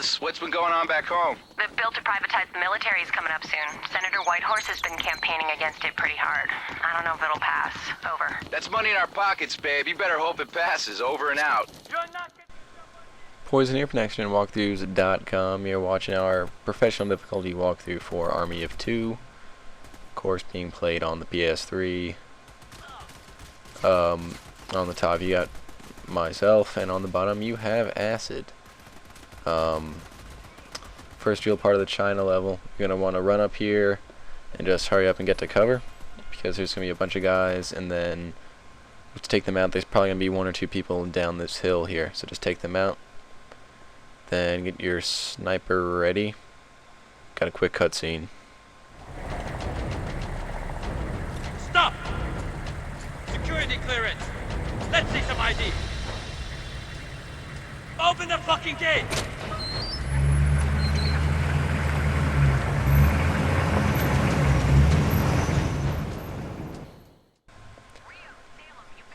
else? What's been going on back home? The bill to privatize the military is coming up soon. Senator Whitehorse has been campaigning against it pretty hard. I don't know if it'll pass. Over. That's money in our pockets, babe. You better hope it passes. Over and out. Poison here from NextGenWalkthroughs.com. You're watching our professional difficulty walkthrough for Army of Two. Of course, being played on the PS3. On the top you got myself, and on the bottom you have Acid. First real part of the China level. You're going to want to run up here and just hurry up and get to cover, because there's going to be a bunch of guys, and then to take them out there's probably going to be one or two people down this hill here, so just take them out. Then get your sniper ready. Got a quick cutscene. Stop! Security clearance! Let's see some ID! Open the fucking gate!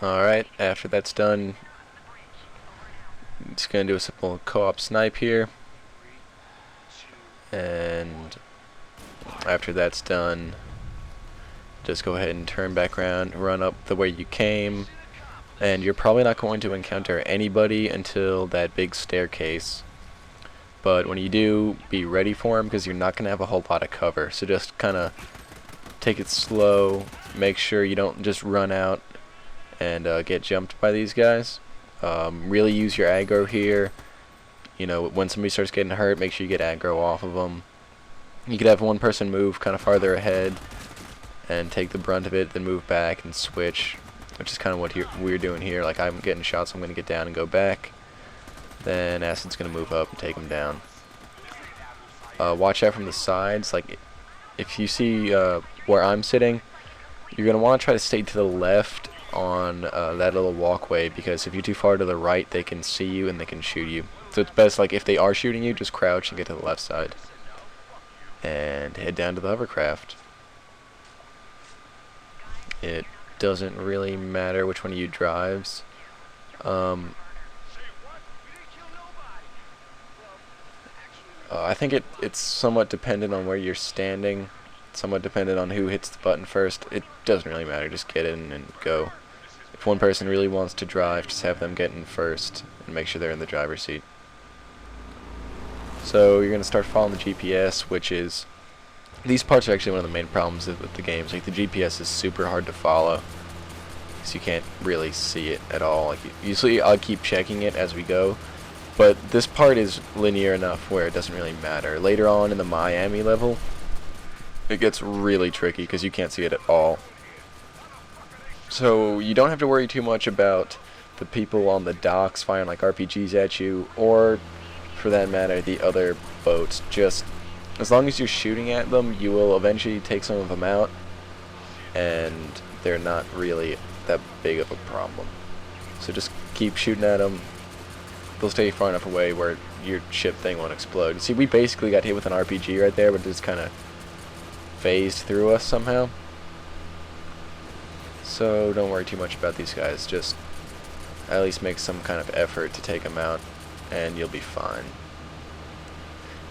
Alright, after that's done, just gonna do a simple co-op snipe here, and after that's done, just go ahead and turn back around, run up the way you came, and you're probably not going to encounter anybody until that big staircase. But when you do, be ready for them, because you're not going to have a whole lot of cover. So just kind of take it slow, make sure you don't just run out and get jumped by these guys. Really use your aggro here. You know, when somebody starts getting hurt, make sure you get aggro off of them. You could have one person move kind of farther ahead and take the brunt of it, then move back and switch, which is kind of what we're doing here. Like, I'm getting shot, so I'm going to get down and go back. Then Acid's going to move up and take him down. Watch out from the sides. Like, if you see where I'm sitting, you're going to want to try to stay to the left on that little walkway, because if you're too far to the right, they can see you and they can shoot you. So it's best, like, if they are shooting you, just crouch and get to the left side. And head down to the hovercraft. It doesn't really matter which one of you drives. I think it's somewhat dependent on where you're standing, somewhat dependent on who hits the button first. It doesn't really matter, just get in and go. If one person really wants to drive, just have them get in first and make sure they're in the driver's seat. So you're going to start following the GPS, which is... These parts are actually one of the main problems with the games. Like, the GPS is super hard to follow, because you can't really see it at all. Like, usually I'll keep checking it as we go, but this part is linear enough where it doesn't really matter. Later on in the Miami level, it gets really tricky because you can't see it at all. So you don't have to worry too much about the people on the docks firing like RPGs at you, or for that matter the other boats. Just as long as you're shooting at them, you will eventually take some of them out, and they're not really that big of a problem. So just keep shooting at them. They'll stay far enough away where your ship thing won't explode. See, we basically got hit with an RPG right there, but it just kind of phased through us somehow. So don't worry too much about these guys. Just at least make some kind of effort to take them out, and you'll be fine.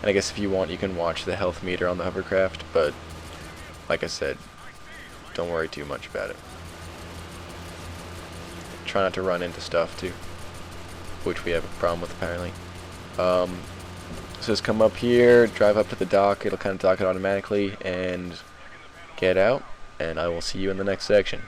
And I guess if you want, you can watch the health meter on the hovercraft, but like I said, don't worry too much about it. Try not to run into stuff too, which we have a problem with apparently. So just come up here, drive up to the dock, it'll kind of dock it automatically, and get out, and I will see you in the next section.